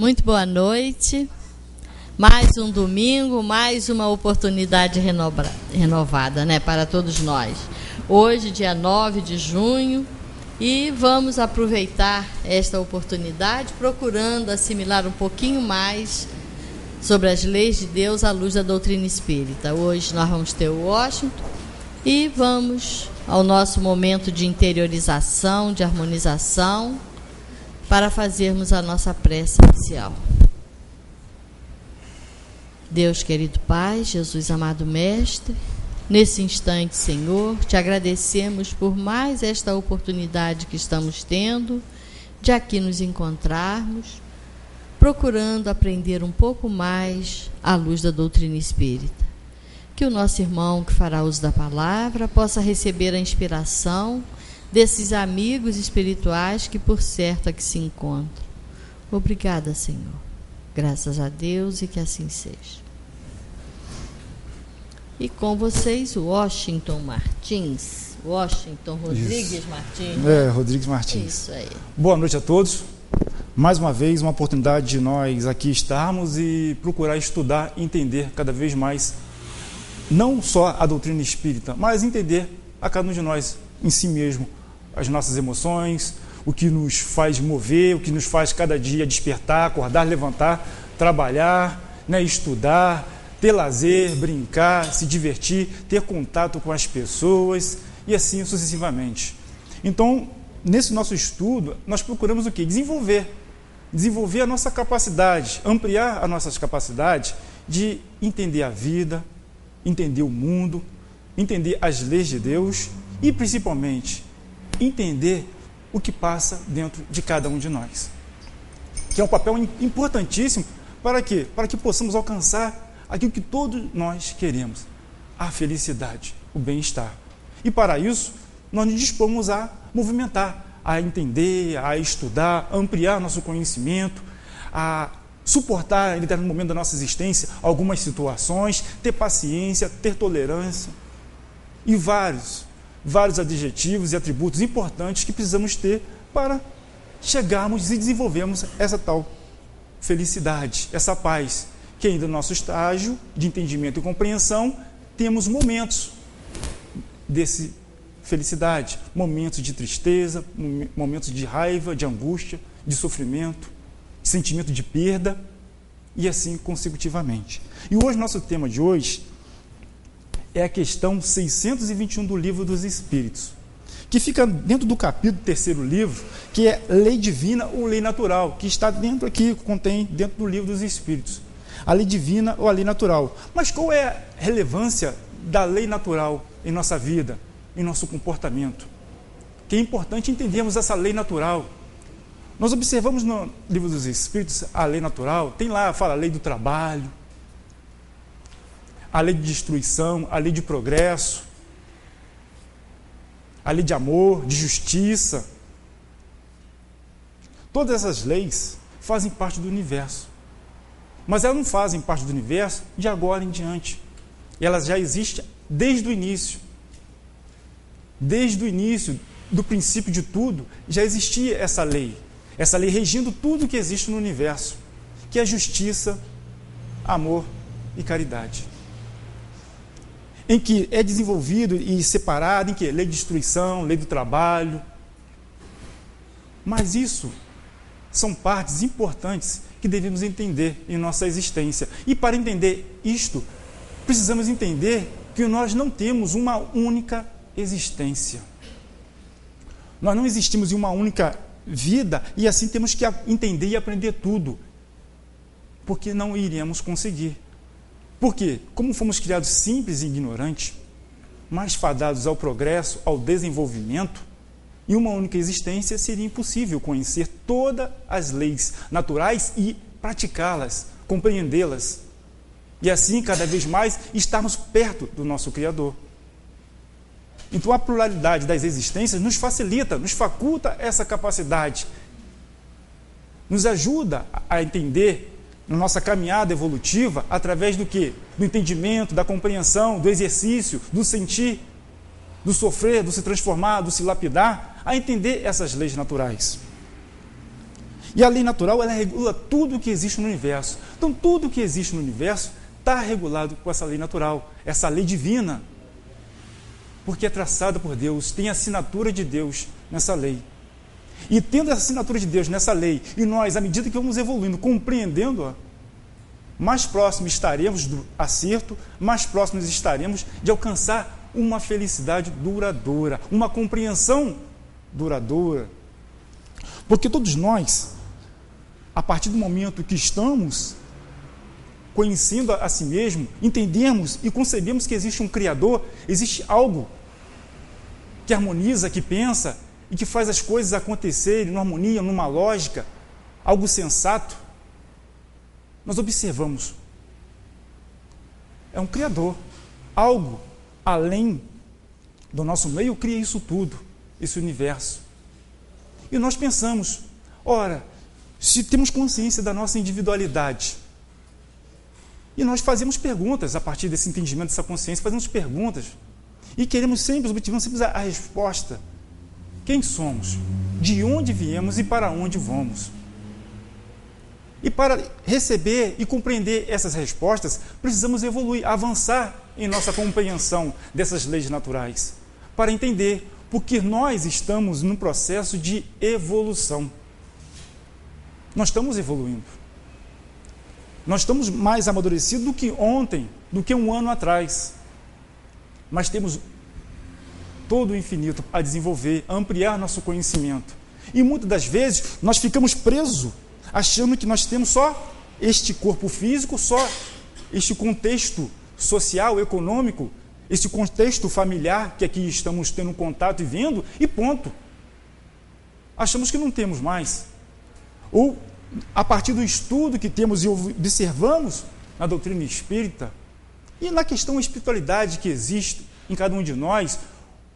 Muito boa noite. Mais um domingo, mais uma oportunidade renovada, né, para todos nós. Hoje, dia 9 de junho, e vamos aproveitar esta oportunidade procurando assimilar um pouquinho mais sobre as leis de Deus à luz da doutrina espírita. Hoje nós vamos ter o Washington e vamos ao nosso momento de interiorização, de harmonização, para fazermos a nossa prece inicial. Deus querido Pai, Jesus amado Mestre, nesse instante, Senhor, te agradecemos por mais esta oportunidade que estamos tendo de aqui nos encontrarmos, procurando aprender um pouco mais à luz da doutrina espírita. Que o nosso irmão que fará uso da palavra possa receber a inspiração desses amigos espirituais que por certo aqui se encontram. Obrigada, Senhor. Graças a Deus e que assim seja. E com vocês, o Washington Martins. Washington Rodrigues Isso. Martins. Rodrigues Martins. Isso aí. Boa noite a todos. Mais uma vez, uma oportunidade de nós aqui estarmos e procurar estudar e entender cada vez mais, não só a doutrina espírita, mas entender a cada um de nós em si mesmo, as nossas emoções, o que nos faz mover, o que nos faz cada dia despertar, acordar, levantar, trabalhar, estudar, ter lazer, brincar, se divertir, ter contato com as pessoas e assim sucessivamente. Então, nesse nosso estudo, nós procuramos o quê? Desenvolver a nossa capacidade, ampliar as nossas capacidades de entender a vida, entender o mundo, entender as leis de Deus e, principalmente, entender o que passa dentro de cada um de nós. Que é um papel importantíssimo para quê? Para que possamos alcançar aquilo que todos nós queremos, a felicidade, o bem-estar. E para isso, nós nos dispomos a movimentar, a entender, a estudar, a ampliar nosso conhecimento, a suportar, em determinado momento da nossa existência, algumas situações, ter paciência, ter tolerância e vários adjetivos e atributos importantes que precisamos ter para chegarmos e desenvolvermos essa tal felicidade, essa paz, que ainda no nosso estágio de entendimento e compreensão temos momentos desse felicidade, momentos de tristeza, momentos de raiva, de angústia, de sofrimento, de sentimento de perda e assim consecutivamente. E hoje, nosso tema de hoje é a questão 621 do Livro dos Espíritos, que fica dentro do capítulo 3º livro, que é Lei Divina ou Lei Natural, que está dentro aqui, contém dentro do Livro dos Espíritos. A lei divina ou a lei natural. Mas qual é a relevância da lei natural em nossa vida, em nosso comportamento? Que é importante entendermos essa lei natural. Nós observamos no Livro dos Espíritos a lei natural, tem lá, fala a lei do trabalho, a lei de destruição, a lei de progresso, a lei de amor, de justiça. Todas essas leis fazem parte do universo. Mas elas não fazem parte do universo de agora em diante. Elas já existem desde o início. Desde o início, do princípio de tudo, já existia essa lei regindo tudo que existe no universo, que é justiça, amor e caridade. Em que é desenvolvido e separado em que? Lei de destruição, lei do trabalho. Mas isso são partes importantes que devemos entender em nossa existência. E para entender isto, precisamos entender que nós não temos uma única existência. Nós não existimos em uma única vida e assim temos que entender e aprender tudo, porque não iríamos conseguir. Por quê? Como fomos criados simples e ignorantes, mas fadados ao progresso, ao desenvolvimento, em uma única existência seria impossível conhecer todas as leis naturais e praticá-las, compreendê-las. E assim, cada vez mais, estarmos perto do nosso Criador. Então, a pluralidade das existências nos facilita, nos faculta essa capacidade. Nos ajuda a entender, na nossa caminhada evolutiva, através do quê? Do entendimento, da compreensão, do exercício, do sentir, do sofrer, do se transformar, do se lapidar, a entender essas leis naturais. E a lei natural, ela regula tudo o que existe no universo. Então, tudo o que existe no universo está regulado com essa lei natural, essa lei divina. Porque é traçada por Deus, tem a assinatura de Deus nessa lei. E tendo a assinatura de Deus nessa lei, e nós, à medida que vamos evoluindo, compreendendo-a, mais próximos estaremos do acerto, mais próximos estaremos de alcançar uma felicidade duradoura, uma compreensão duradoura. Porque todos nós, a partir do momento que estamos conhecendo a si mesmo, entendemos e concebemos que existe um Criador, existe algo que harmoniza, que pensa e que faz as coisas acontecerem numa harmonia, numa lógica, algo sensato, nós observamos. É um Criador, algo além do nosso meio cria isso tudo, esse universo. E nós pensamos, ora, se temos consciência da nossa individualidade, e nós fazemos perguntas a partir desse entendimento, dessa consciência, fazemos perguntas, e queremos sempre, obtivamos sempre a resposta. Quem somos? De onde viemos e para onde vamos? E para receber e compreender essas respostas, precisamos evoluir, avançar em nossa compreensão dessas leis naturais, para entender porque nós estamos num processo de evolução. Nós estamos evoluindo. Nós estamos mais amadurecidos do que ontem, do que um ano atrás. Mas temos todo o infinito a desenvolver, a ampliar nosso conhecimento. E muitas das vezes nós ficamos presos, achando que nós temos só este corpo físico, só este contexto social, econômico, este contexto familiar que aqui estamos tendo contato e vendo, e ponto. Achamos que não temos mais. Ou, a partir do estudo que temos e observamos na doutrina espírita, e na questão da espiritualidade que existe em cada um de nós,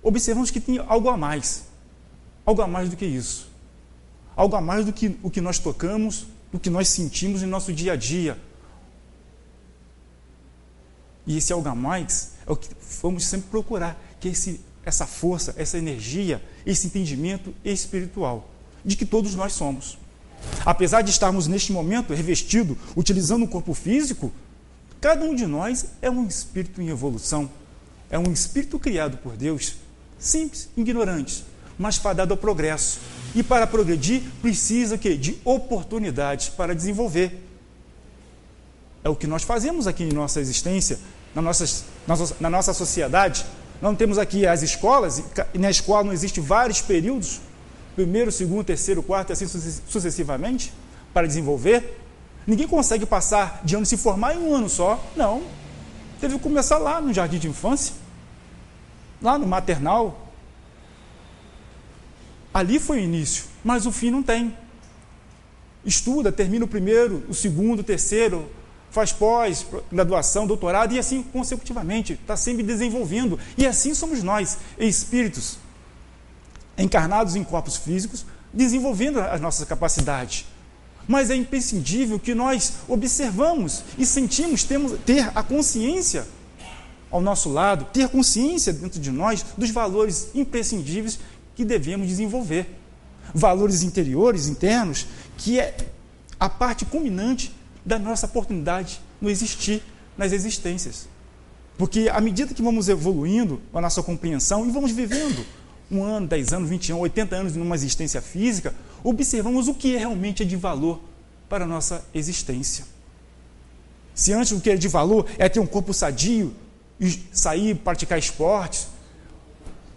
observamos que tem algo a mais do que isso. Algo a mais do que o que nós tocamos, do que nós sentimos em nosso dia a dia. E esse algo a mais é o que vamos sempre procurar, que é essa força, essa energia, esse entendimento espiritual, de que todos nós somos. Apesar de estarmos neste momento revestido, utilizando o corpo físico, cada um de nós é um espírito em evolução, é um espírito criado por Deus, simples, ignorante, mas fadado ao progresso. E para progredir, precisa de oportunidades para desenvolver. É o que nós fazemos aqui em nossa existência, na nossa sociedade. Não temos aqui as escolas, e na escola não existem vários períodos, primeiro, segundo, terceiro, quarto, e assim sucessivamente, para desenvolver. Ninguém consegue passar de ano e se formar em um ano só. Não. Teve que começar lá no jardim de infância, lá no maternal. Ali foi o início, mas o fim não tem. Estuda, termina o primeiro, o segundo, o terceiro, faz pós, graduação, doutorado, e assim consecutivamente, está sempre desenvolvendo. E assim somos nós, espíritos, encarnados em corpos físicos, desenvolvendo as nossas capacidades. Mas é imprescindível que nós observamos e sentimos, ter a consciência ao nosso lado, ter consciência dentro de nós dos valores imprescindíveis que devemos desenvolver. Valores interiores, internos, que é a parte culminante da nossa oportunidade no existir, nas existências. Porque à medida que vamos evoluindo a nossa compreensão e vamos vivendo 1 ano, 10 anos, 20 anos, 80 anos numa existência física, observamos o que realmente é de valor para a nossa existência. Se antes o que é de valor é ter um corpo sadio, e sair, praticar esportes,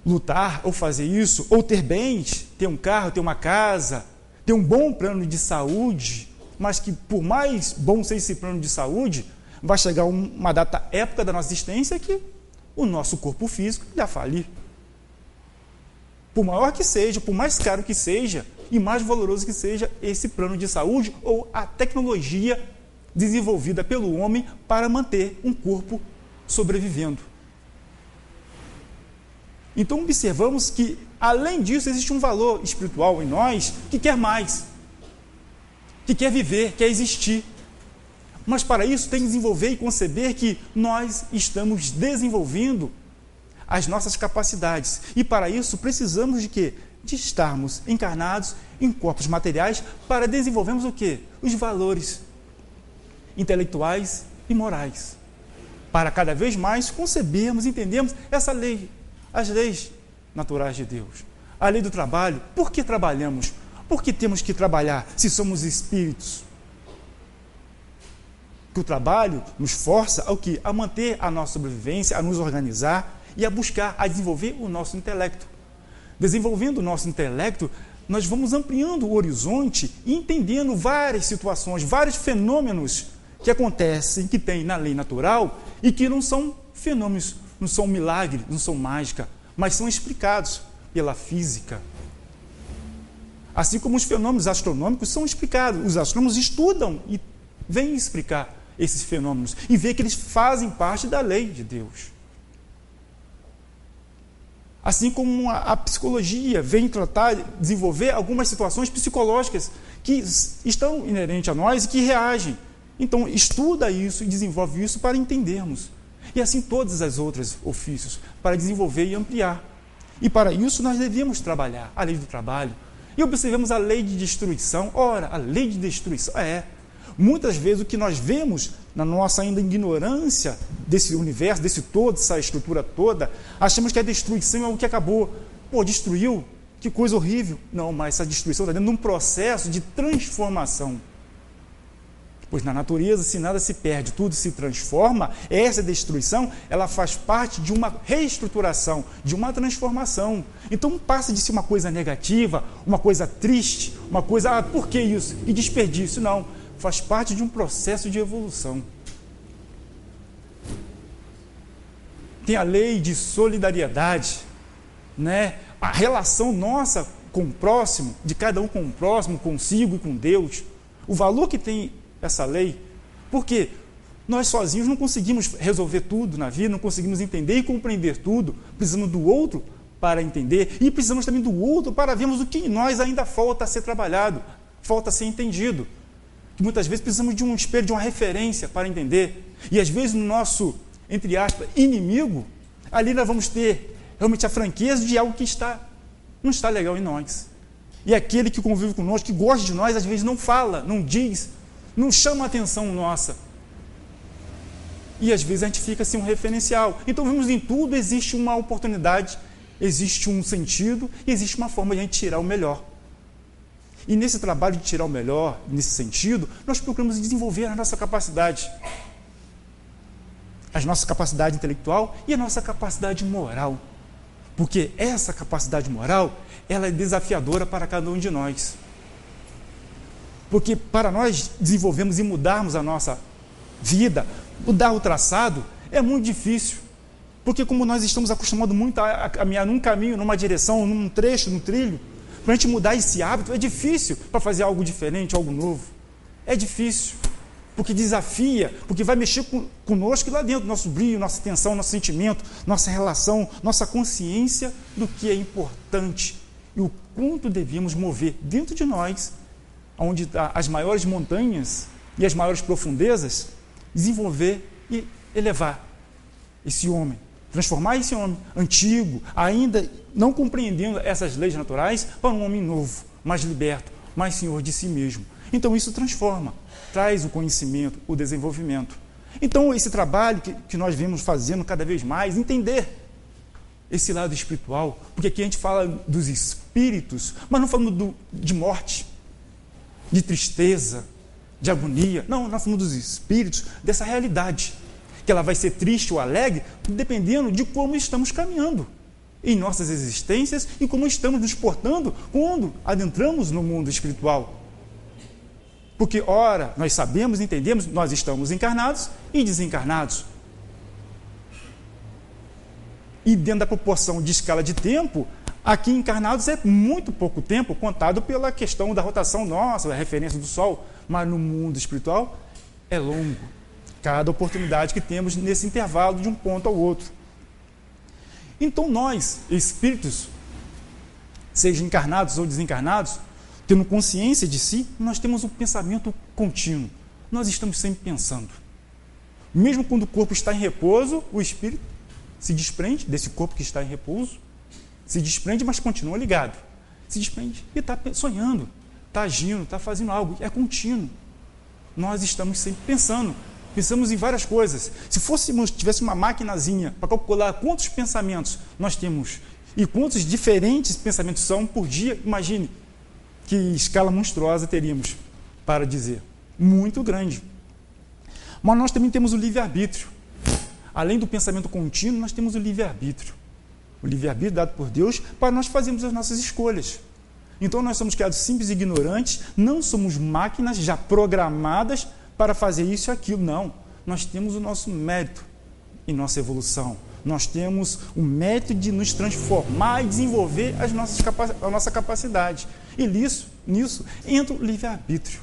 lutar ou fazer isso, ou ter bens, ter um carro, ter uma casa, ter um bom plano de saúde, mas que por mais bom seja esse plano de saúde, vai chegar uma época da nossa existência que o nosso corpo físico já falir. Por maior que seja, por mais caro que seja, e mais valoroso que seja esse plano de saúde ou a tecnologia desenvolvida pelo homem para manter um corpo sobrevivendo. Então observamos que, além disso, existe um valor espiritual em nós que quer mais, que quer viver, quer existir. Mas para isso tem que desenvolver e conceber que nós estamos desenvolvendo as nossas capacidades. E para isso precisamos de quê? de estarmos encarnados em corpos materiais para desenvolvermos o quê? Os valores intelectuais e morais. Para cada vez mais concebermos, entendermos essa lei, as leis naturais de Deus. A lei do trabalho. Por que trabalhamos? Por que temos que trabalhar se somos espíritos? Que o trabalho nos força ao quê? A manter a nossa sobrevivência, a nos organizar e a buscar, a desenvolver o nosso intelecto. Desenvolvendo o nosso intelecto, nós vamos ampliando o horizonte e entendendo várias situações, vários fenômenos que acontecem, que tem na lei natural e que não são fenômenos, não são milagres, não são mágica, mas são explicados pela física. Assim como os fenômenos astronômicos são explicados, os astrônomos estudam e vêm explicar esses fenômenos e ver que eles fazem parte da lei de Deus. Assim como a psicologia vem tratar, desenvolver algumas situações psicológicas que estão inerentes a nós e que reagem. Então, estuda isso e desenvolve isso para entendermos. E assim todos os outros ofícios, para desenvolver e ampliar. E para isso nós devemos trabalhar, a lei do trabalho. E observemos a lei de destruição. Ora, a lei de destruição muitas vezes o que nós vemos na nossa ainda ignorância desse universo, desse todo, dessa estrutura toda, achamos que a destruição é algo que acabou. Pô, destruiu? Que coisa horrível. Não, mas essa destruição está dentro de um processo de transformação. Pois na natureza, se nada se perde, tudo se transforma, essa destruição, ela faz parte de uma reestruturação, de uma transformação. Então passa de ser uma coisa negativa, uma coisa triste, uma coisa, por que isso? E desperdício, não. Faz parte de um processo de evolução. Tem a lei de solidariedade, né? A relação nossa com o próximo, de cada um com o próximo, consigo e com Deus. O valor que tem essa lei, porque nós sozinhos não conseguimos resolver tudo na vida, não conseguimos entender e compreender tudo, precisamos do outro para entender e precisamos também do outro para vermos o que em nós ainda falta a ser trabalhado, falta a ser entendido. Muitas vezes precisamos de um espelho, de uma referência para entender, e às vezes no nosso, entre aspas, inimigo, ali nós vamos ter realmente a franqueza de algo que não está legal em nós. E aquele que convive conosco, que gosta de nós, às vezes não fala, não diz, não chama a atenção nossa. E às vezes a gente fica sem um referencial. Então vemos em tudo existe uma oportunidade, existe um sentido, e existe uma forma de a gente tirar o melhor. E nesse trabalho de tirar o melhor, nesse sentido, nós procuramos desenvolver a nossa capacidade. A nossa capacidade intelectual e a nossa capacidade moral. Porque essa capacidade moral, ela é desafiadora para cada um de nós. Porque para nós desenvolvermos e mudarmos a nossa vida, mudar o traçado, é muito difícil. Porque como nós estamos acostumados muito a caminhar num caminho, numa direção, num trecho, num trilho, para a gente mudar esse hábito é difícil, para fazer algo diferente, algo novo. É difícil, porque desafia, porque vai mexer conosco lá dentro, nosso brilho, nossa atenção, nosso sentimento, nossa relação, nossa consciência do que é importante e o quanto devemos mover dentro de nós, onde as maiores montanhas e as maiores profundezas, desenvolver e elevar esse homem, transformar esse homem antigo, ainda não compreendendo essas leis naturais, para um homem novo, mais liberto, mais senhor de si mesmo. Então isso transforma, traz o conhecimento, o desenvolvimento. Então esse trabalho que nós vemos fazendo cada vez mais, entender esse lado espiritual, porque aqui a gente fala dos espíritos, mas não falamos de morte, de tristeza, de agonia. Não, nós falamos dos espíritos, dessa realidade, que ela vai ser triste ou alegre, dependendo de como estamos caminhando em nossas existências e como estamos nos portando quando adentramos no mundo espiritual. Porque, ora, nós sabemos, entendemos, nós estamos encarnados e desencarnados. E dentro da proporção de escala de tempo, aqui encarnados é muito pouco tempo, contado pela questão da rotação nossa, a referência do Sol, mas no mundo espiritual é longo. Cada oportunidade que temos nesse intervalo de um ponto ao outro. Então nós, espíritos, seja encarnados ou desencarnados, tendo consciência de si, nós temos um pensamento contínuo. Nós estamos sempre pensando. Mesmo quando o corpo está em repouso, o espírito se desprende desse corpo que está em repouso, se desprende, mas continua ligado. se desprende e está sonhando, está agindo, está fazendo algo, é contínuo. Nós estamos sempre pensamos em várias coisas. Se tivesse uma maquinazinha para calcular quantos pensamentos nós temos e quantos diferentes pensamentos são por dia, imagine que escala monstruosa teríamos para dizer. Muito grande. Mas nós também temos o livre-arbítrio. Além do pensamento contínuo, nós temos o livre-arbítrio. O livre-arbítrio dado por Deus para nós fazermos as nossas escolhas. Então nós somos criados simples e ignorantes, não somos máquinas já programadas para fazer isso e aquilo, não. Nós temos o nosso mérito em nossa evolução. Nós temos o mérito de nos transformar e desenvolver a nossa capacidade. E nisso entra o livre-arbítrio.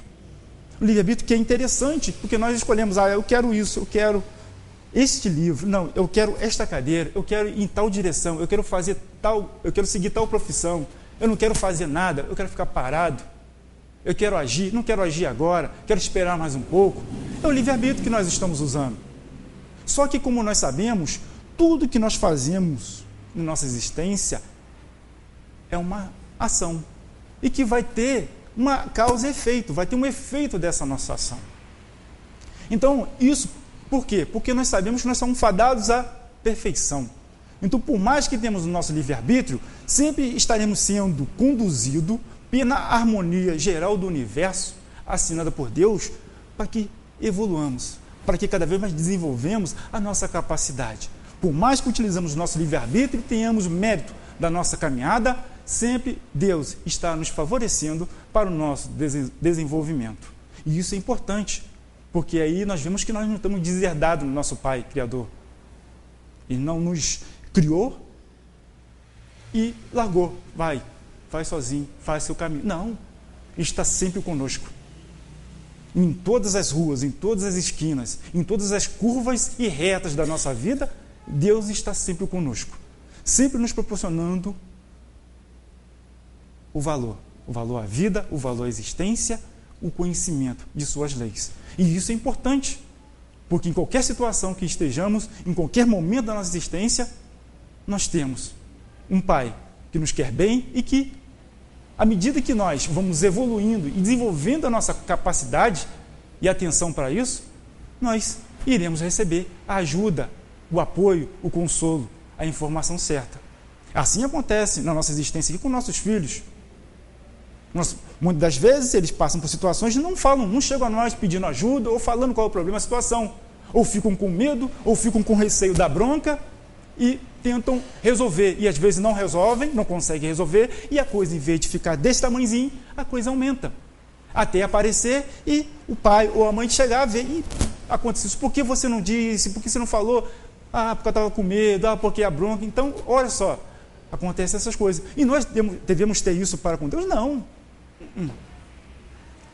O livre-arbítrio que é interessante, porque nós escolhemos, eu quero isso, eu quero este livro, não, eu quero esta cadeira, eu quero ir em tal direção, eu quero fazer tal, eu quero seguir tal profissão, eu não quero fazer nada, eu quero ficar parado, eu quero agir, não quero agir agora, quero esperar mais um pouco. É o livre-arbítrio que nós estamos usando. Só que, como nós sabemos, tudo que nós fazemos na nossa existência é uma ação e que vai ter uma causa e efeito, vai ter um efeito dessa nossa ação. Então, isso, por quê? Porque nós sabemos que nós somos fadados à perfeição. Então, por mais que temos o nosso livre-arbítrio, sempre estaremos sendo conduzidos pela harmonia geral do universo, assinada por Deus, para que evoluamos, para que cada vez mais desenvolvemos a nossa capacidade. Por mais que utilizamos o nosso livre-arbítrio e tenhamos mérito da nossa caminhada, sempre Deus está nos favorecendo para o nosso desenvolvimento. E isso é importante, porque aí nós vemos que nós não estamos deserdados no nosso Pai Criador. Ele não nos criou e largou, vai sozinho, faz seu caminho. Não, Ele está sempre conosco. Em todas as ruas, em todas as esquinas, em todas as curvas e retas da nossa vida, Deus está sempre conosco, sempre nos proporcionando o valor à vida, o valor à existência, o conhecimento de suas leis. E isso é importante, porque em qualquer situação que estejamos, em qualquer momento da nossa existência, nós temos um Pai que nos quer bem e que, à medida que nós vamos evoluindo e desenvolvendo a nossa capacidade e atenção para isso, nós iremos receber a ajuda, o apoio, o consolo, a informação certa. Assim acontece na nossa existência aqui com nossos filhos. Muitas das vezes eles passam por situações e não falam, não chegam a nós pedindo ajuda ou falando qual é o problema, a situação. Ou ficam com medo, ou ficam com receio da bronca e tentam resolver. E às vezes não resolvem, não conseguem resolver, e a coisa, em vez de ficar desse tamanhozinho, a coisa aumenta. Até aparecer e o pai ou a mãe chegar a ver, e aconteceu isso, por que você não disse, por que você não falou? Porque eu estava com medo, porque a bronca. Então, olha só, acontecem essas coisas. E nós devemos ter isso para com Deus? Não.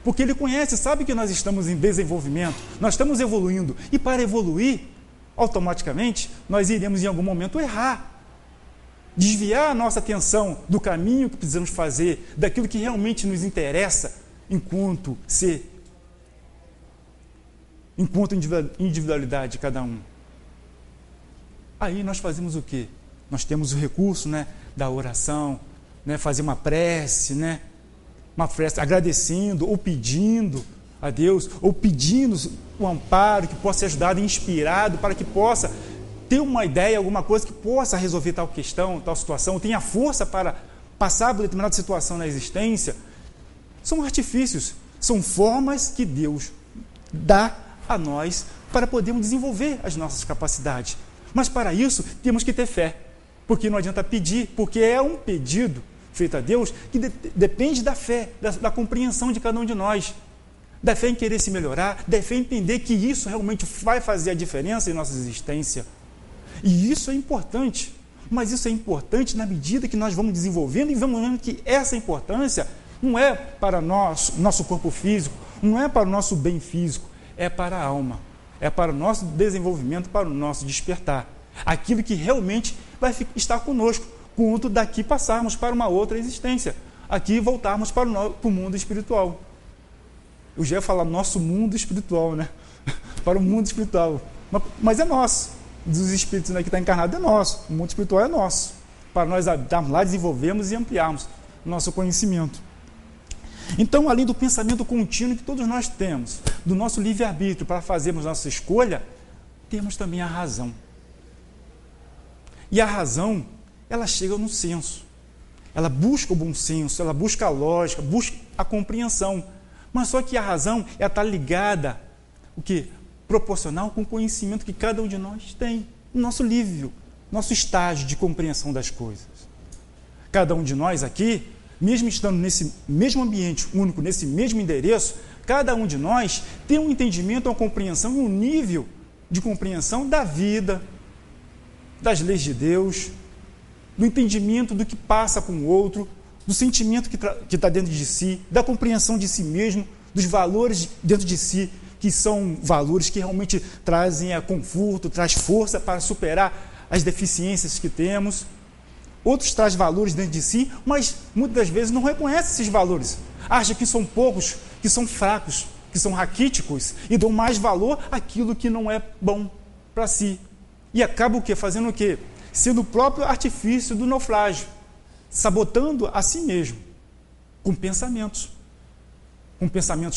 Porque Ele conhece, sabe que nós estamos em desenvolvimento, nós estamos evoluindo, e para evoluir, automaticamente, nós iremos em algum momento errar, desviar a nossa atenção do caminho que precisamos fazer, daquilo que realmente nos interessa enquanto ser, enquanto individualidade de cada um. Aí nós fazemos o quê? Nós temos o recurso, da oração, fazer uma prece, uma prece agradecendo ou pedindo a Deus, ou pedindo o amparo que possa ser ajudado, inspirado, para que possa ter uma ideia, alguma coisa que possa resolver tal questão, tal situação, tenha força para passar por determinada situação na existência. São artifícios, são formas que Deus dá a nós para podermos desenvolver as nossas capacidades. Mas para isso temos que ter fé, porque não adianta pedir, porque é um pedido feito a Deus que depende da fé, da compreensão de cada um de nós, da fé em querer se melhorar, da fé em entender que isso realmente vai fazer a diferença em nossa existência. E isso é importante, mas isso é importante na medida que nós vamos desenvolvendo e vamos vendo que essa importância não é para nosso corpo físico, não é para o nosso bem físico, é para a alma, é para o nosso desenvolvimento, para o nosso despertar. Aquilo que realmente vai estar conosco, quando daqui passarmos para uma outra existência, aqui voltarmos para o mundo espiritual. Eu já ia falar nosso mundo espiritual, para o mundo espiritual, mas é nosso, dos espíritos que está encarnado é nosso, o mundo espiritual é nosso, para nós darmos lá, desenvolvermos e ampliarmos nosso conhecimento. Então, além do pensamento contínuo que todos nós temos, do nosso livre-arbítrio para fazermos nossa escolha, temos também a razão. E a razão, ela chega no senso. Ela busca o bom senso, ela busca a lógica, busca a compreensão. Mas só que a razão, ela está ligada, o quê? Proporcional com o conhecimento que cada um de nós tem, no nosso nível, nosso estágio de compreensão das coisas. Cada um de nós aqui, mesmo estando nesse mesmo ambiente único, nesse mesmo endereço, cada um de nós tem um entendimento, uma compreensão e um nível de compreensão da vida, das leis de Deus, do entendimento do que passa com o outro, do sentimento que está dentro de si, da compreensão de si mesmo, dos valores dentro de si, que são valores que realmente trazem conforto, traz força para superar as deficiências que temos. Outros trazem valores dentro de si, mas muitas das vezes não reconhecem esses valores. Acham que são poucos, que são fracos, que são raquíticos e dão mais valor àquilo que não é bom para si. E acabam o quê? Fazendo o quê? Sendo o próprio artifício do naufrágio, sabotando a si mesmo, com pensamentos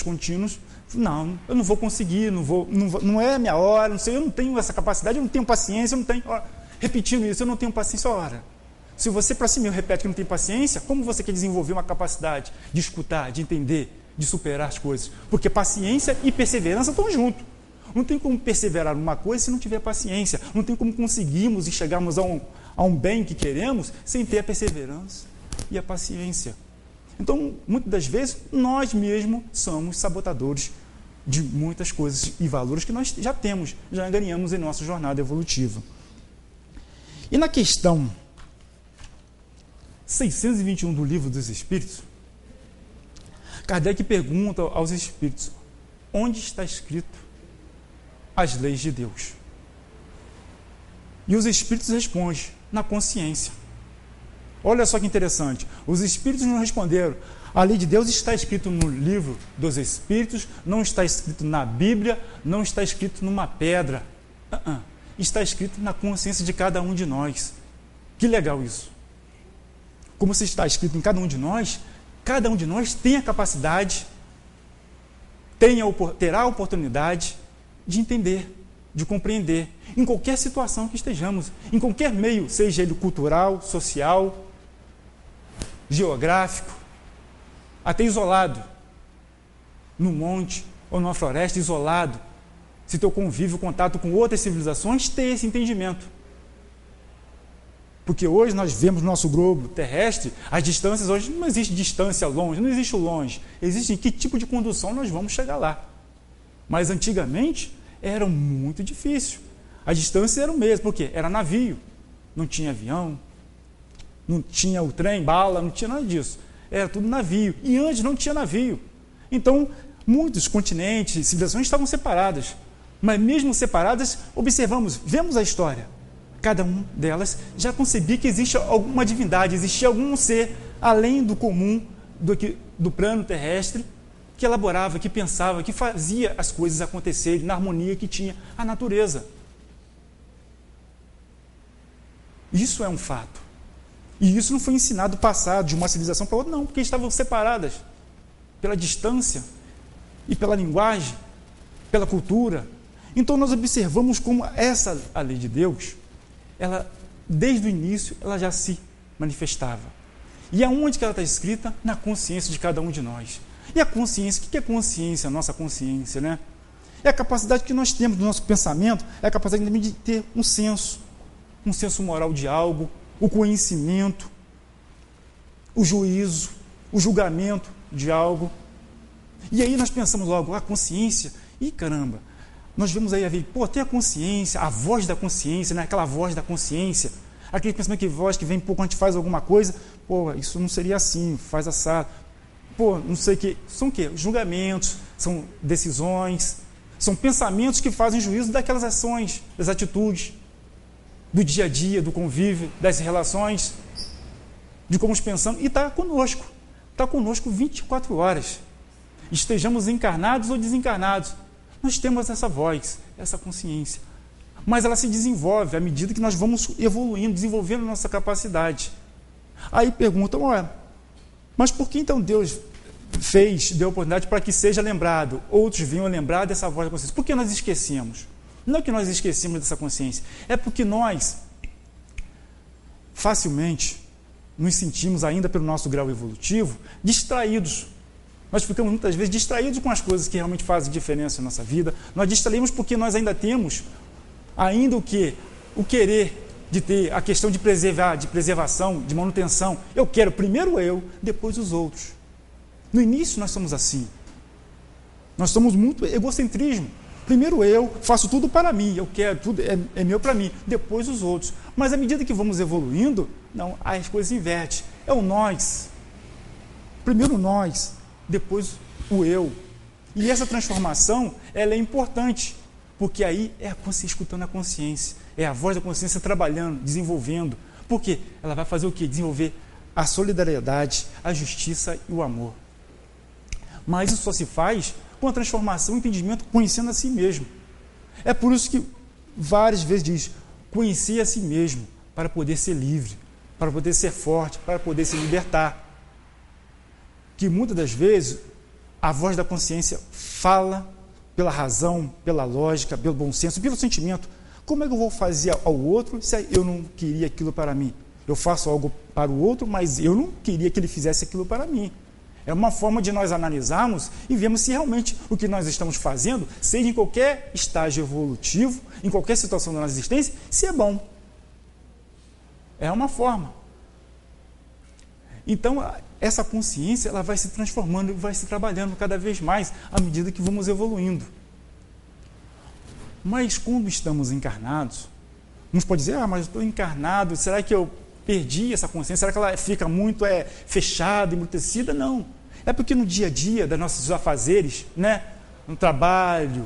contínuos. Não, eu não vou conseguir, não é a minha hora, não sei, eu não tenho essa capacidade, eu não tenho paciência, eu não tenho... Repetindo isso, eu não tenho paciência, ora. Se você para si mesmo repete que não tem paciência, como você quer desenvolver uma capacidade de escutar, de entender, de superar as coisas? Porque paciência e perseverança estão juntos. Não tem como perseverar numa coisa se não tiver paciência. Não tem como conseguirmos e chegarmos a um bem que queremos sem ter a perseverança e a paciência. Então, muitas das vezes, nós mesmos somos sabotadores de muitas coisas e valores que nós já temos, já ganhamos em nossa jornada evolutiva. E na questão 621 do Livro dos Espíritos, Kardec pergunta aos Espíritos: onde está escrito as leis de Deus? E os Espíritos respondem: na consciência. Olha só que interessante, os Espíritos não responderam: a lei de Deus está escrito no Livro dos Espíritos, não está escrito na Bíblia, não está escrito numa pedra. Está escrito na consciência de cada um de nós. Que legal isso. Como se está escrito em cada um de nós tem a capacidade, terá a oportunidade de entender, de compreender, em qualquer situação que estejamos, em qualquer meio, seja ele cultural, social, geográfico, até isolado, no monte ou numa floresta, isolado, se teu convívio, contato com outras civilizações, ter esse entendimento. Porque hoje nós vemos no nosso globo terrestre, as distâncias, hoje não existe distância longe, não existe o longe, existe em que tipo de condução nós vamos chegar lá. Mas antigamente era muito difícil. A distância era o mesmo, porque era navio, não tinha avião, não tinha o trem, bala, não tinha nada disso. Era tudo navio. E antes não tinha navio. Então, muitos continentes, civilizações estavam separadas. Mas mesmo separadas, vemos a história. Cada uma delas já concebia que existe alguma divindade, existia algum ser além do comum, do plano terrestre, que elaborava, que pensava, que fazia as coisas acontecerem na harmonia que tinha a natureza. Isso é um fato. E isso não foi ensinado passado de uma civilização para outra, não, porque estavam separadas pela distância e pela linguagem, pela cultura. Então nós observamos como a lei de Deus, ela, desde o início, ela já se manifestava. E aonde que ela está escrita? Na consciência de cada um de nós. E a consciência, o que é consciência? A nossa consciência, né? É a capacidade que nós temos do nosso pensamento, é a capacidade também de ter um senso moral de algo, o conhecimento, o juízo, o julgamento de algo. E aí nós pensamos logo, a consciência, caramba, nós vemos aí, tem a consciência, a voz da consciência, né? Aquela voz da consciência, aquele pensamento que voz que vem, quando a gente faz alguma coisa, isso não seria assim, faz assado, não sei o que, são o quê? Julgamentos, são decisões, são pensamentos que fazem juízo daquelas ações, das atitudes, do dia a dia, do convívio, das relações, de como pensamos, e está conosco 24 horas, estejamos encarnados ou desencarnados, nós temos essa voz, essa consciência. Mas ela se desenvolve à medida que nós vamos evoluindo, desenvolvendo nossa capacidade. Aí perguntam, Mas por que então Deus deu oportunidade para que seja lembrado, outros venham lembrar dessa voz da consciência? Por que nós esquecemos? Não é que nós esquecemos dessa consciência, é porque nós facilmente nos sentimos, ainda pelo nosso grau evolutivo, distraídos. Nós ficamos muitas vezes distraídos com as coisas que realmente fazem diferença na nossa vida. Nós distraímos porque nós ainda temos ainda o querer de ter a questão de preservar, de preservação, de manutenção. Eu quero primeiro eu, depois os outros. No início nós somos assim. Nós somos muito egocentrismo. Primeiro eu, faço tudo para mim, eu quero, tudo é meu para mim, depois os outros. Mas à medida que vamos evoluindo, não, as coisas se invertem. É o nós. Primeiro nós, depois o eu. E essa transformação, ela é importante, porque aí é a consciência escutando a consciência, é a voz da consciência trabalhando, desenvolvendo. Por quê? Ela vai fazer o quê? Desenvolver a solidariedade, a justiça e o amor. Mas isso só se faz com a transformação, o entendimento, conhecendo a si mesmo. É por isso que várias vezes diz, conhecer a si mesmo, para poder ser livre, para poder ser forte, para poder se libertar. Que muitas das vezes a voz da consciência fala pela razão, pela lógica, pelo bom senso, pelo sentimento. Como é que eu vou fazer ao outro se eu não queria aquilo para mim? Eu faço algo para o outro, mas eu não queria que ele fizesse aquilo para mim. É uma forma de nós analisarmos e vermos se realmente o que nós estamos fazendo, seja em qualquer estágio evolutivo, em qualquer situação da nossa existência, se é bom. É uma forma. Então, essa consciência ela vai se transformando e vai se trabalhando cada vez mais à medida que vamos evoluindo. Mas quando estamos encarnados, uns podem dizer, mas eu estou encarnado, será que eu perdi essa consciência? Será que ela fica muito fechada, embrutecida? Não. É porque no dia a dia dos nossos afazeres, né? No trabalho,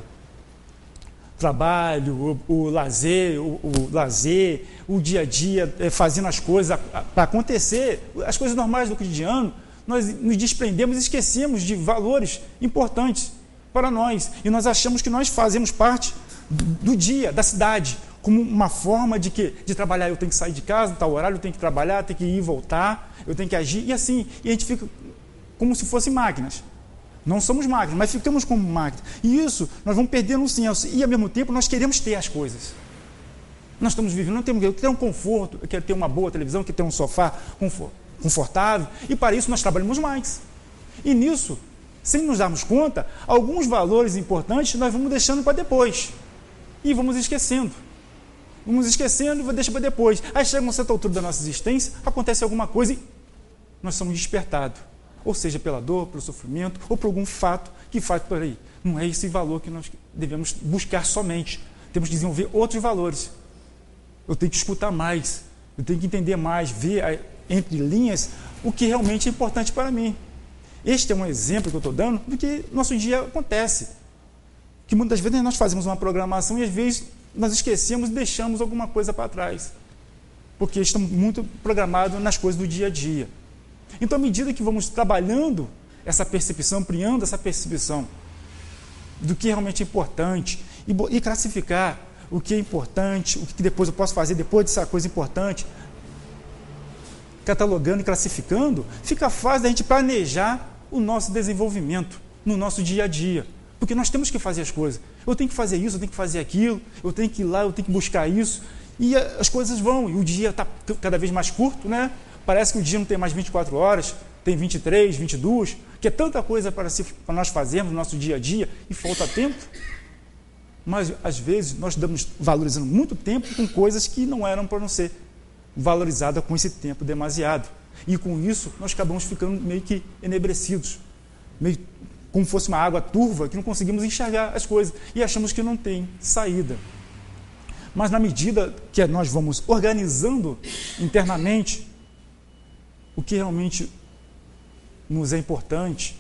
o lazer, o dia a dia, fazendo as coisas para acontecer, as coisas normais do cotidiano, nós nos desprendemos e esquecemos de valores importantes para nós. E nós achamos que nós fazemos parte do dia, da cidade, como uma forma de trabalhar. Eu tenho que sair de casa, tal horário, eu tenho que trabalhar, tenho que ir e voltar, eu tenho que agir, e assim, e a gente fica como se fossem máquinas. Não somos máquinas, mas ficamos como máquinas. E isso, nós vamos perdendo o senso, e ao mesmo tempo nós queremos ter as coisas. Nós estamos vivendo, não temos, eu quero ter um conforto, eu quero ter uma boa televisão, eu quero ter um sofá confortável, e para isso nós trabalhamos mais. E nisso, sem nos darmos conta, alguns valores importantes nós vamos deixando para depois. E vamos esquecendo. Vamos esquecendo e deixa para depois. Aí chega uma certa altura da nossa existência, acontece alguma coisa e nós somos despertados. Ou seja, pela dor, pelo sofrimento, ou por algum fato que faz por aí. Não é esse valor que nós devemos buscar somente. Temos que desenvolver outros valores. Eu tenho que escutar mais, eu tenho que entender mais, ver entre linhas o que realmente é importante para mim. Este é um exemplo que eu estou dando do que nosso dia acontece. Que muitas vezes nós fazemos uma programação e às vezes nós esquecemos e deixamos alguma coisa para trás. Porque estamos muito programados nas coisas do dia a dia. Então, à medida que vamos trabalhando essa percepção, ampliando essa percepção do que realmente é importante e classificar o que é importante, o que depois eu posso fazer depois dessa coisa importante, catalogando e classificando, fica fácil da gente planejar o nosso desenvolvimento no nosso dia a dia. Porque nós temos que fazer as coisas. Eu tenho que fazer isso, eu tenho que fazer aquilo, eu tenho que ir lá, eu tenho que buscar isso. E as coisas vão, e o dia está cada vez mais curto, né? Parece que o dia não tem mais 24 horas, tem 23, 22, que é tanta coisa para nós fazermos no nosso dia a dia e falta tempo. Mas, às vezes, nós estamos valorizando muito tempo com coisas que não eram para não ser valorizadas com esse tempo demasiado. E, com isso, nós acabamos ficando meio que enebrecidos, meio como fosse uma água turva, que não conseguimos enxergar as coisas e achamos que não tem saída. Mas, na medida que nós vamos organizando internamente o que realmente nos é importante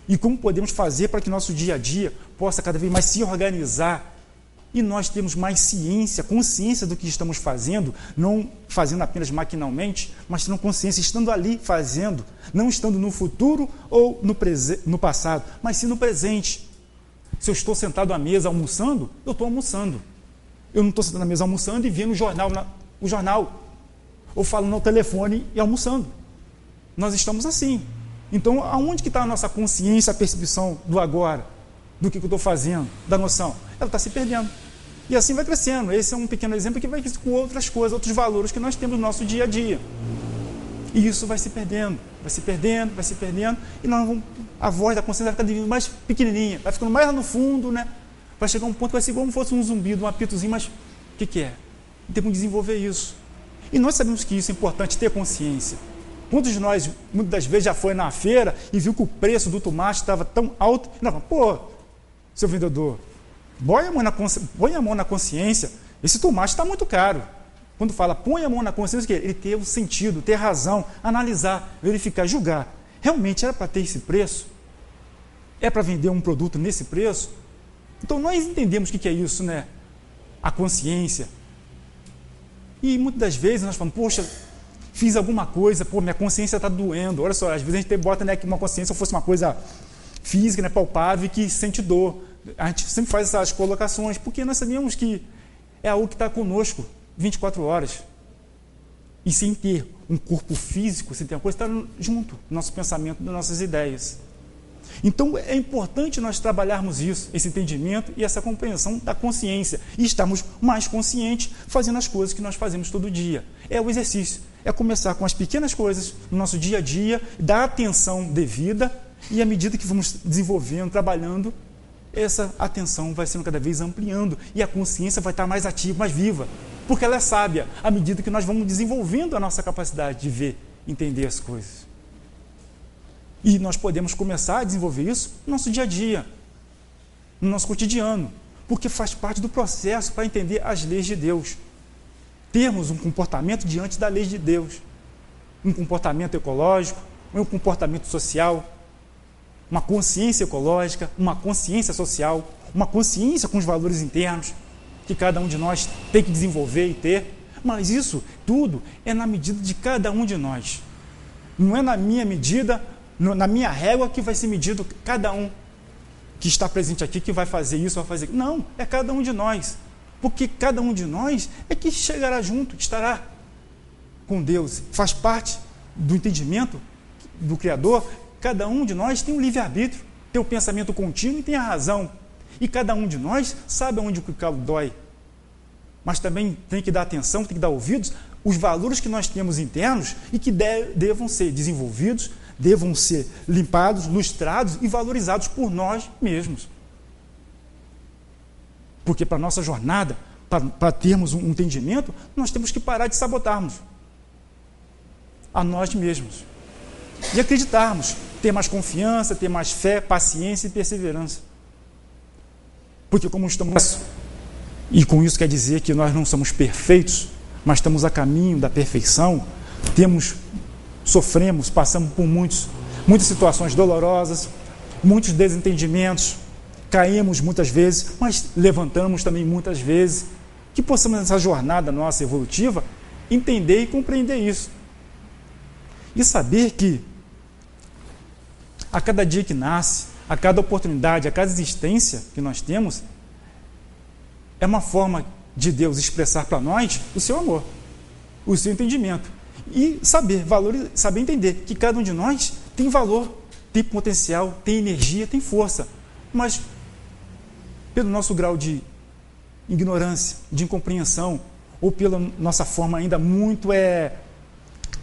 e como podemos fazer para que nosso dia a dia possa cada vez mais se organizar e nós temos mais ciência, consciência do que estamos fazendo, não fazendo apenas maquinalmente, mas tendo consciência, estando ali fazendo, não estando no futuro ou no passado, mas sim no presente. Se eu estou sentado à mesa almoçando, eu estou almoçando. Eu não estou sentado à mesa almoçando e vendo o jornal, ou falando no telefone e almoçando. Nós estamos assim. Então, aonde que está a nossa consciência, a percepção do agora, do que eu estou fazendo, da noção? Ela está se perdendo. E assim vai crescendo. Esse é um pequeno exemplo que vai com outras coisas, outros valores que nós temos no nosso dia a dia. E isso vai se perdendo, vai se perdendo, vai se perdendo, e a voz da consciência vai ficando mais pequenininha, vai ficando mais lá no fundo, né? Vai chegar um ponto que vai ser como se fosse um zumbido, um apitozinho, mas o que é? Temos que desenvolver isso. E nós sabemos que isso é importante, ter consciência. Muitos de nós, muitas das vezes, já foi na feira e viu que o preço do tomate estava tão alto. Não, pô, seu vendedor, põe a mão na consciência, esse tomate está muito caro. Quando fala põe a mão na consciência, o quê? Ele ter o sentido, ter razão, analisar, verificar, julgar. Realmente era para ter esse preço? É para vender um produto nesse preço? Então nós entendemos o que é isso, né? A consciência. E muitas das vezes nós falamos, poxa, fiz alguma coisa, pô, minha consciência está doendo. Olha só, às vezes a gente bota, né, que uma consciência fosse uma coisa física, né, palpável e que sente dor. A gente sempre faz essas colocações, porque nós sabemos que é algo que está conosco 24 horas. E sem ter um corpo físico, sem ter uma coisa, está junto do nosso pensamento, das nossas ideias. Então é importante nós trabalharmos isso, esse entendimento e essa compreensão da consciência. E estarmos mais conscientes fazendo as coisas que nós fazemos todo dia. É o exercício. É começar com as pequenas coisas no nosso dia a dia, dar atenção devida, e à medida que vamos desenvolvendo, trabalhando, essa atenção vai sendo cada vez ampliando e a consciência vai estar mais ativa, mais viva, porque ela é sábia à medida que nós vamos desenvolvendo a nossa capacidade de ver, entender as coisas. E nós podemos começar a desenvolver isso no nosso dia a dia, no nosso cotidiano, porque faz parte do processo para entender as leis de Deus. Termos um comportamento diante da lei de Deus, um comportamento ecológico, um comportamento social, uma consciência ecológica, uma consciência social, uma consciência com os valores internos que cada um de nós tem que desenvolver e ter, mas isso tudo é na medida de cada um de nós. Não é na minha medida, na minha régua que vai ser medido cada um que está presente aqui, que vai fazer isso, vai fazer aquilo. Não, é cada um de nós. Porque cada um de nós é que chegará junto, estará com Deus. Faz parte do entendimento do Criador. Cada um de nós tem um livre-arbítrio, tem o pensamento contínuo e tem a razão. E cada um de nós sabe onde o calo dói. Mas também tem que dar atenção, tem que dar ouvidos os valores que nós temos internos e que devam ser desenvolvidos, devam ser limpados, lustrados e valorizados por nós mesmos. Porque para a nossa jornada, para termos um entendimento, nós temos que parar de sabotarmos a nós mesmos. E acreditarmos, ter mais confiança, ter mais fé, paciência e perseverança. Porque como estamos... E com isso quer dizer que nós não somos perfeitos, mas estamos a caminho da perfeição, sofremos, passamos por muitas situações dolorosas, muitos desentendimentos, caímos muitas vezes, mas levantamos também muitas vezes, que possamos nessa jornada nossa evolutiva, entender e compreender isso. E saber que a cada dia que nasce, a cada oportunidade, a cada existência que nós temos, é uma forma de Deus expressar para nós o seu amor, o seu entendimento. E saber entender que cada um de nós tem valor, tem potencial, tem energia, tem força. Mas, pelo nosso grau de ignorância, de incompreensão, ou pela nossa forma ainda muito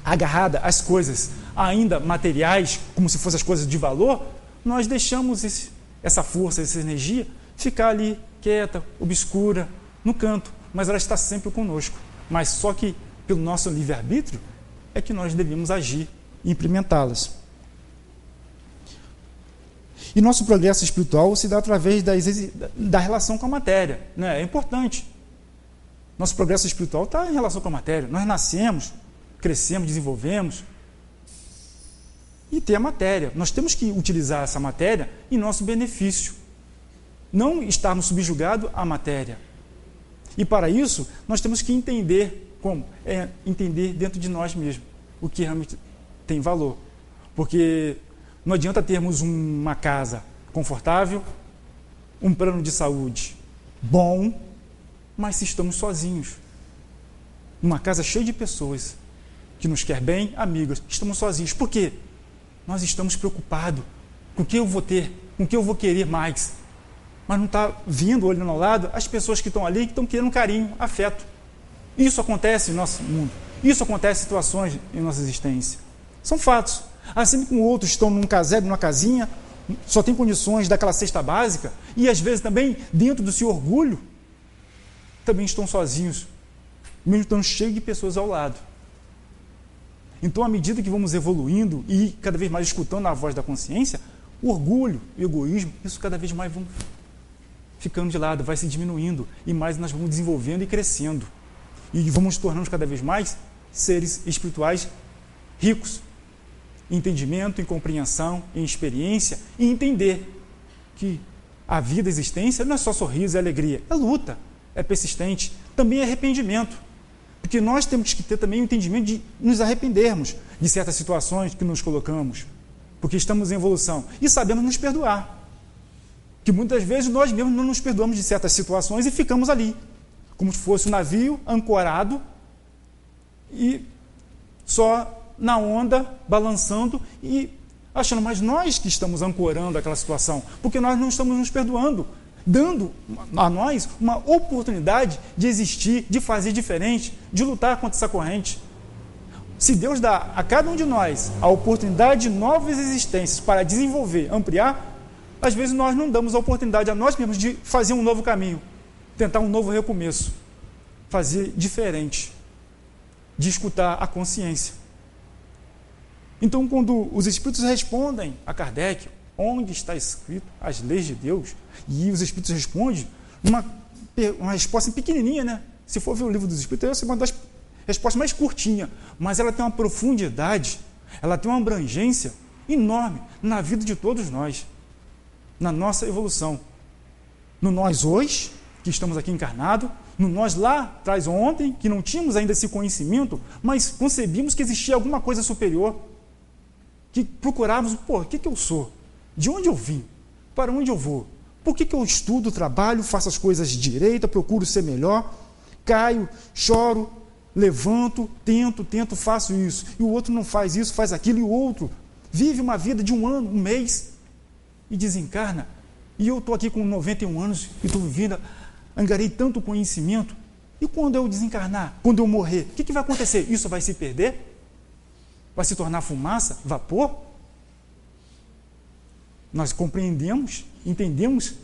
agarrada às coisas ainda materiais, como se fossem as coisas de valor, nós deixamos essa força, essa energia, ficar ali quieta, obscura, no canto, mas ela está sempre conosco. Mas só que, pelo nosso livre-arbítrio, é que nós devemos agir e implementá-las. E nosso progresso espiritual se dá através da relação com a matéria, né? É importante. Nosso progresso espiritual está em relação com a matéria. Nós nascemos, crescemos, desenvolvemos e tem a matéria. Nós temos que utilizar essa matéria em nosso benefício. Não estarmos subjugados à matéria. E para isso, nós temos que entender como? Entender dentro de nós mesmos o que realmente tem valor. Porque não adianta termos uma casa confortável, um plano de saúde bom, mas se estamos sozinhos. Uma casa cheia de pessoas que nos quer bem, amigos, estamos sozinhos. Por quê? nós estamos preocupados com o que eu vou ter, com o que eu vou querer mais. Mas não está vindo, olhando ao lado, as pessoas que estão ali, que estão querendo carinho, afeto. Isso acontece no nosso mundo. Isso acontece em situações em nossa existência. São fatos. Assim como outros estão num casebre, numa casinha, só tem condições daquela cesta básica, e às vezes também, dentro do seu orgulho, também estão sozinhos, mesmo estando cheios de pessoas ao lado. Então, à medida que vamos evoluindo e cada vez mais escutando a voz da consciência, o orgulho e o egoísmo, isso cada vez mais vão ficando de lado, vai se diminuindo, e mais nós vamos desenvolvendo e crescendo. E vamos nos tornando cada vez mais seres espirituais ricos em entendimento, em compreensão, em experiência, e entender que a vida, a existência, não é só sorriso e alegria, é luta, é persistente, também é arrependimento. Porque nós temos que ter também o entendimento de nos arrependermos de certas situações que nos colocamos, porque estamos em evolução, e sabemos nos perdoar. Que muitas vezes nós mesmos não nos perdoamos de certas situações e ficamos ali, como se fosse um navio ancorado e só na onda, balançando e achando, mas nós que estamos ancorando aquela situação, porque nós não estamos nos perdoando, dando a nós uma oportunidade de existir, de fazer diferente, de lutar contra essa corrente. Se Deus dá a cada um de nós a oportunidade de novas existências para desenvolver, ampliar, às vezes nós não damos a oportunidade a nós mesmos de fazer um novo caminho, tentar um novo recomeço, fazer diferente, de escutar a consciência. Então, quando os espíritos respondem a Kardec, onde está escrito as leis de Deus, e os espíritos respondem uma resposta pequenininha, né? Se for ver o livro dos espíritos, essa é uma das respostas mais curtinha, mas ela tem uma profundidade, ela tem uma abrangência enorme na vida de todos nós, na nossa evolução. No nós hoje, que estamos aqui encarnados, no nós lá atrás ontem, que não tínhamos ainda esse conhecimento, mas concebimos que existia alguma coisa superior, que procurávamos, o que eu sou? De onde eu vim? Para onde eu vou? Por que eu estudo, trabalho, faço as coisas direito, procuro ser melhor, caio, choro, levanto, tento, faço isso, e o outro não faz isso, faz aquilo, e o outro vive uma vida de um ano, um mês, e desencarna, e eu estou aqui com 91 anos, e estou vivendo, angarei tanto conhecimento, e quando eu desencarnar, quando eu morrer, o que vai acontecer? Isso vai se perder? Vai se tornar fumaça, vapor? Nós compreendemos, entendemos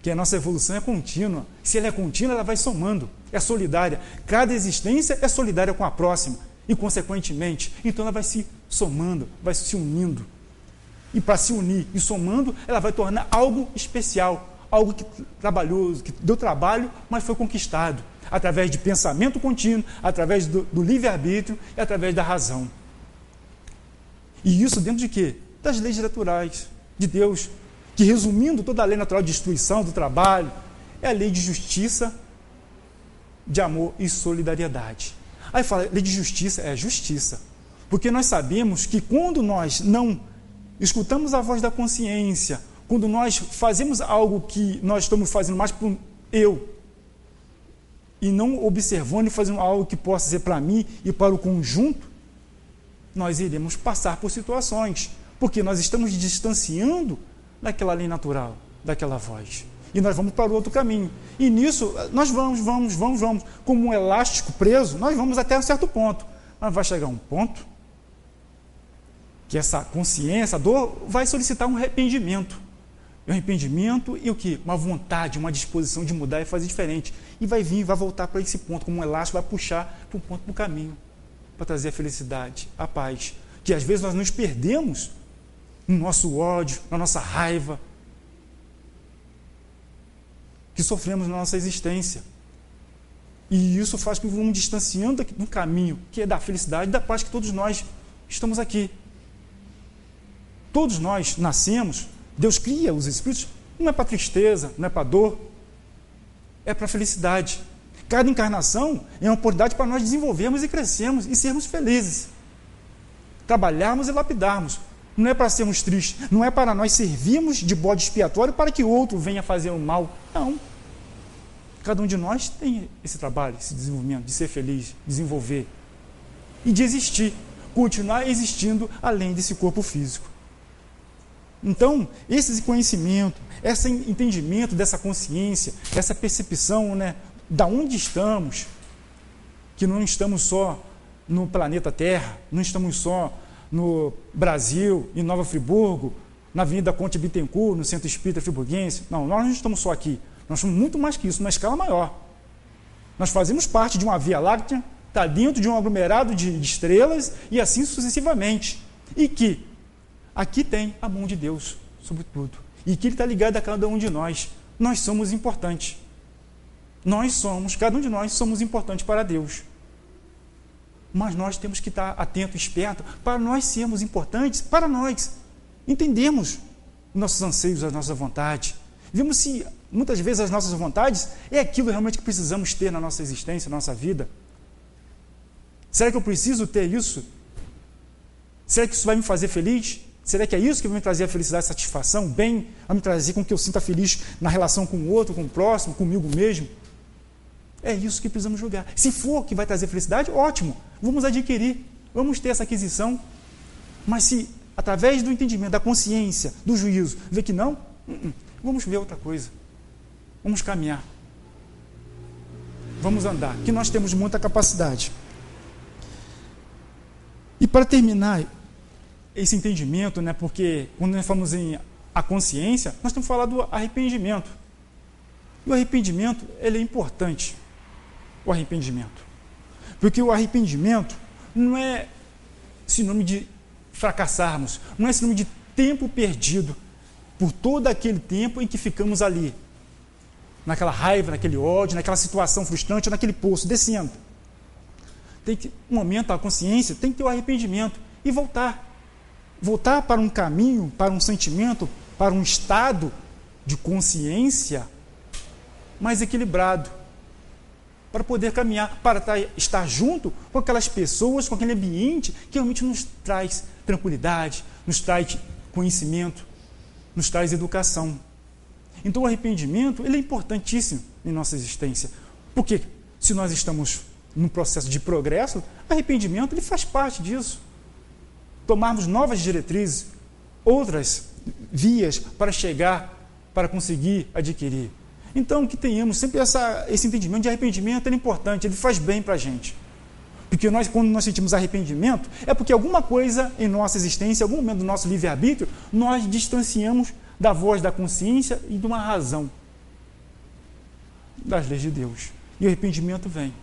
que a nossa evolução é contínua. Se ela é contínua, ela vai somando, é solidária. Cada existência é solidária com a próxima e, consequentemente, então ela vai se somando, vai se unindo. E para se unir e somando, ela vai tornar algo especial, algo que trabalhoso, que deu trabalho, mas foi conquistado, através de pensamento contínuo, através do livre-arbítrio e através da razão. E isso dentro de quê? Das leis naturais de Deus, que, resumindo toda a lei natural de destruição do trabalho, é a lei de justiça, de amor e solidariedade. Aí fala, lei de justiça é justiça, porque nós sabemos que quando nós não escutamos a voz da consciência, quando nós fazemos algo que nós estamos fazendo mais para o eu, e não observando e fazendo algo que possa ser para mim e para o conjunto, nós iremos passar por situações, porque nós estamos distanciando daquela lei natural, daquela voz. E nós vamos para o outro caminho. E nisso, nós vamos, como um elástico preso, nós vamos até um certo ponto. Mas vai chegar um ponto que essa consciência, a dor, vai solicitar um arrependimento. Um arrependimento e o quê? Uma vontade, uma disposição de mudar e fazer diferente. E vai vir, vai voltar para esse ponto, como um elástico, vai puxar para um ponto do caminho, para trazer a felicidade, a paz. Que às vezes nós nos perdemos no nosso ódio, na nossa raiva, que sofremos na nossa existência. E isso faz com que vamos distanciando do caminho, que é da felicidade e da paz que todos nós estamos aqui. Todos nós nascemos, Deus cria os espíritos, não é para tristeza, não é para dor, é para felicidade. Cada encarnação é uma oportunidade para nós desenvolvermos e crescermos e sermos felizes. Trabalharmos e lapidarmos. Não é para sermos tristes, não é para nós servirmos de bode expiatório para que o outro venha fazer o mal. Não. Cada um de nós tem esse trabalho, esse desenvolvimento, de ser feliz, desenvolver e de existir. continuar existindo além desse corpo físico. Então, esse conhecimento, esse entendimento dessa consciência, essa percepção, né, da onde estamos, que não estamos só no planeta Terra, não estamos só no Brasil, em Nova Friburgo, na Avenida Conte Bittencourt, no Centro Espírita Friburguense. Não, nós não estamos só aqui. Nós somos muito mais que isso, numa escala maior. Nós fazemos parte de uma Via Láctea, está dentro de um aglomerado de estrelas e assim sucessivamente. E que aqui tem a mão de Deus sobre tudo. E que Ele está ligado a cada um de nós. Nós somos importantes. Cada um de nós somos importantes para Deus. Mas nós temos que estar atento, esperto, para nós sermos importantes, para nós entendermos nossos anseios, as nossas vontades. Vemos se muitas vezes as nossas vontades é aquilo realmente que precisamos ter na nossa existência, na nossa vida. Será que eu preciso ter isso? Será que isso vai me fazer feliz? Será que é isso que vai me trazer a felicidade, a satisfação, o bem, vai me trazer com que eu sinta feliz na relação com o outro, com o próximo, comigo mesmo? É isso que precisamos julgar. Se for que vai trazer felicidade, ótimo, vamos adquirir, vamos ter essa aquisição. Mas se, através do entendimento, da consciência, do juízo, ver que não, vamos ver outra coisa. Vamos caminhar. Vamos andar, que nós temos muita capacidade. E para terminar esse entendimento, né, porque quando nós falamos em a consciência, nós temos que falar do arrependimento. E o arrependimento, ele é importante. O arrependimento. Porque o arrependimento não é sinônimo de fracassarmos, não é sinônimo de tempo perdido por todo aquele tempo em que ficamos ali, naquela raiva, naquele ódio, naquela situação frustrante, naquele poço, descendo. Tem que, um momento, a consciência tem que ter o arrependimento e voltar. Voltar para um caminho, para um sentimento, para um estado de consciência mais equilibrado, para poder caminhar, para estar junto com aquelas pessoas, com aquele ambiente que realmente nos traz tranquilidade, nos traz conhecimento, nos traz educação. Então o arrependimento, ele é importantíssimo em nossa existência, porque se nós estamos num processo de progresso, arrependimento, ele faz parte disso. Tomarmos novas diretrizes, outras vias para chegar, para conseguir adquirir. Então, que tenhamos sempre esse entendimento de arrependimento, é importante, ele faz bem para a gente. Porque quando nós sentimos arrependimento, é porque alguma coisa em nossa existência, em algum momento do nosso livre-arbítrio, nós distanciamos da voz da consciência e de uma razão das leis de Deus. E o arrependimento vem.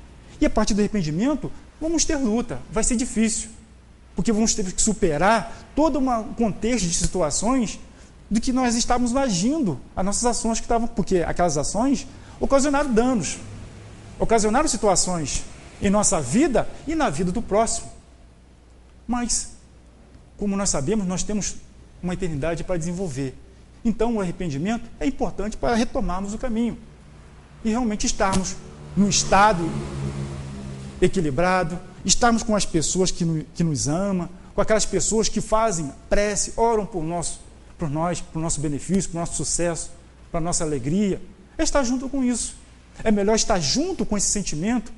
E a partir do arrependimento, vamos ter luta, vai ser difícil. Porque vamos ter que superar todo um contexto de situações do que nós estávamos agindo, as nossas ações que estavam, porque aquelas ações ocasionaram danos, ocasionaram situações em nossa vida e na vida do próximo. Mas, como nós sabemos, nós temos uma eternidade para desenvolver. Então, o arrependimento é importante para retomarmos o caminho e realmente estarmos num estado equilibrado, estarmos com as pessoas que nos amam, com aquelas pessoas que fazem prece, oram por nós, para o nosso benefício, para o nosso sucesso, para a nossa alegria, é estar junto com isso. É melhor estar junto com esse sentimento,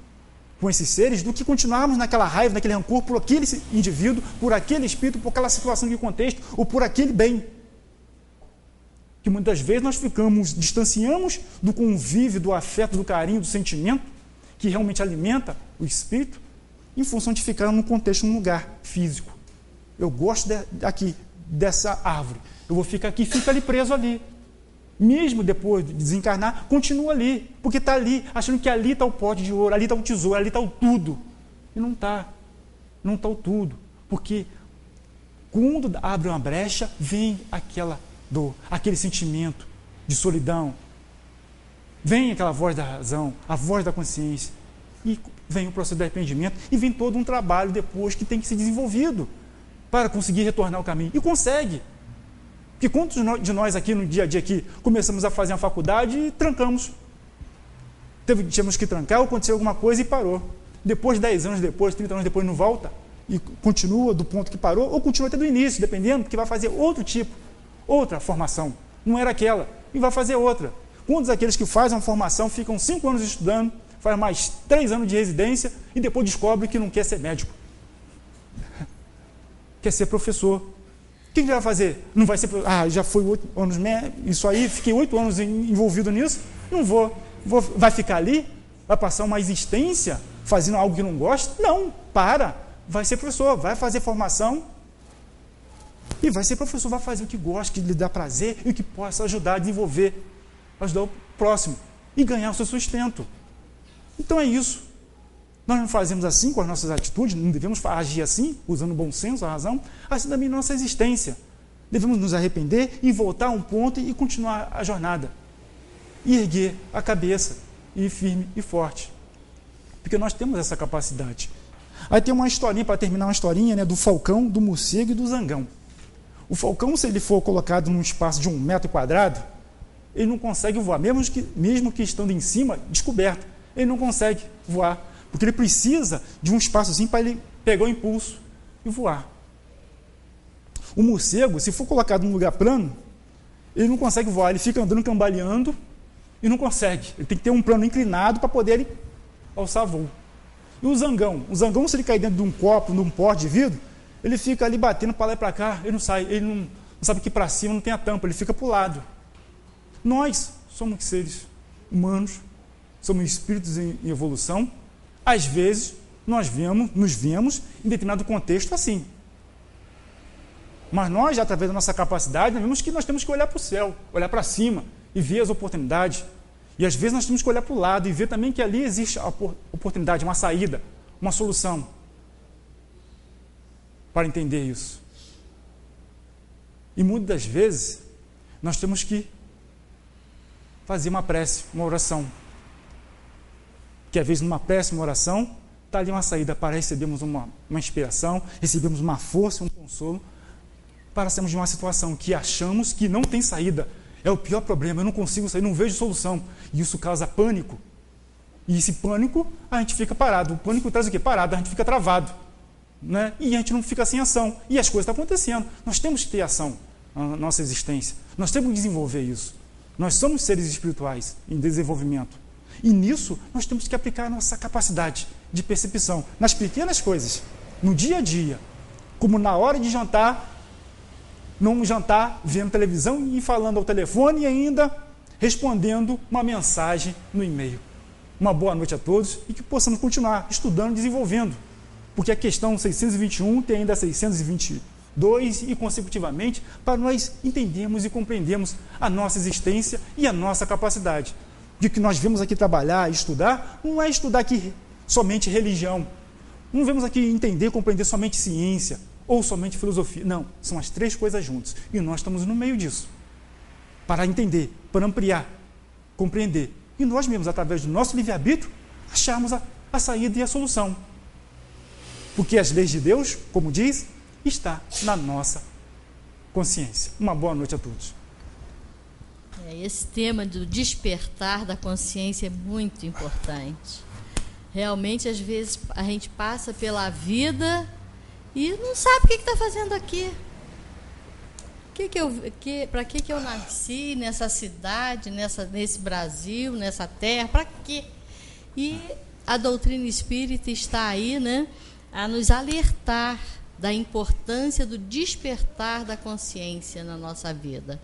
com esses seres, do que continuarmos naquela raiva, naquele rancor por aquele indivíduo, por aquele espírito, por aquela situação de contexto, ou por aquele bem. Que muitas vezes nós distanciamos do convívio, do afeto, do carinho, do sentimento, que realmente alimenta o espírito, em função de ficar num contexto, num lugar físico. Eu gosto aqui, dessa árvore. Eu vou ficar aqui, fica ali preso ali. Mesmo depois de desencarnar, continua ali, porque está ali, achando que ali está o pote de ouro, ali está o tesouro, ali está o tudo. E não está. Não está o tudo. Porque quando abre uma brecha, vem aquela dor, aquele sentimento de solidão. Vem aquela voz da razão, a voz da consciência. E vem o processo de arrependimento e vem todo um trabalho depois que tem que ser desenvolvido para conseguir retornar ao caminho. E consegue. Porque quantos de nós aqui no dia a dia aqui começamos a fazer uma faculdade e trancamos? Tivemos que trancar, ou aconteceu alguma coisa e parou. Depois, 10 anos depois, 30 anos depois, não volta e continua do ponto que parou, ou continua até do início, dependendo, porque vai fazer outro tipo, outra formação. Não era aquela, e vai fazer outra. Quantos daqueles que fazem uma formação ficam 5 anos estudando, faz mais 3 anos de residência e depois descobre que não quer ser médico? quer ser professor. O que vai fazer? Não vai ser... já foi 8 anos, isso aí, fiquei 8 anos envolvido nisso, não vou. Vai ficar ali? Vai passar uma existência fazendo algo que não gosta? Não, vai ser professor, vai fazer formação e vai ser professor, vai fazer o que gosta, que lhe dá prazer e o que possa ajudar a desenvolver, ajudar o próximo e ganhar o seu sustento. Então é isso. Nós não fazemos assim com as nossas atitudes, não devemos agir assim, usando o bom senso, a razão, assim também nossa existência. Devemos nos arrepender e voltar a um ponto e continuar a jornada. E erguer a cabeça, e ir firme e forte. Porque nós temos essa capacidade. Aí tem uma historinha, para terminar, uma historinha, né, do falcão, do morcego e do zangão. O falcão, se ele for colocado num espaço de 1 metro quadrado, ele não consegue voar, mesmo que estando em cima, descoberto, ele não consegue voar. Porque ele precisa de um espaçozinho para ele pegar o impulso e voar. O morcego, se for colocado num lugar plano, ele não consegue voar, ele fica andando cambaleando e não consegue. Ele tem que ter um plano inclinado para poder ele alçar voo. E o zangão, se ele cair dentro de um copo, num pote de vidro, ele fica ali batendo para lá e para cá, ele não sai, ele não sabe que para cima não tem a tampa, ele fica para o lado. Nós somos seres humanos, somos espíritos em evolução. Às vezes, nos vemos em determinado contexto assim. Mas nós, através da nossa capacidade, nós vemos que nós temos que olhar para o céu, olhar para cima e ver as oportunidades. E às vezes nós temos que olhar para o lado e ver também que ali existe a oportunidade, uma saída, uma solução para entender isso. E muitas das vezes, nós temos que fazer uma prece, uma oração. Que às vezes numa prece, uma oração, está ali uma saída para recebermos uma inspiração, recebemos uma força, um consolo, para sairmos de uma situação que achamos que não tem saída. É o pior problema, eu não consigo sair, não vejo solução. E isso causa pânico. E esse pânico, a gente fica parado. O pânico traz o quê? Parado, a gente fica travado. Né? E a gente não fica sem ação. E as coisas estão acontecendo. Nós temos que ter ação na nossa existência. Nós temos que desenvolver isso. Nós somos seres espirituais em desenvolvimento. E nisso, nós temos que aplicar a nossa capacidade de percepção nas pequenas coisas, no dia a dia, como na hora de jantar, não jantar vendo televisão e falando ao telefone e ainda respondendo uma mensagem no e-mail. Uma boa noite a todos e que possamos continuar estudando e desenvolvendo, porque a questão 621 tem ainda 622 e consecutivamente para nós entendermos e compreendermos a nossa existência e a nossa capacidade. De que nós vemos aqui trabalhar, estudar, não é estudar aqui somente religião. Não vemos aqui entender, compreender somente ciência ou somente filosofia. Não, são as 3 coisas juntas. E nós estamos no meio disso. Para entender, para ampliar, compreender. E nós mesmos, através do nosso livre-arbítrio, acharmos a saída e a solução. Porque as leis de Deus, como diz, está na nossa consciência. Uma boa noite a todos. Esse tema do despertar da consciência é muito importante. Realmente, às vezes, a gente passa pela vida e não sabe o que está fazendo aqui. Para que eu nasci nessa cidade, nesse Brasil, nessa terra? Para quê? E a doutrina espírita está aí, né, a nos alertar da importância do despertar da consciência na nossa vida.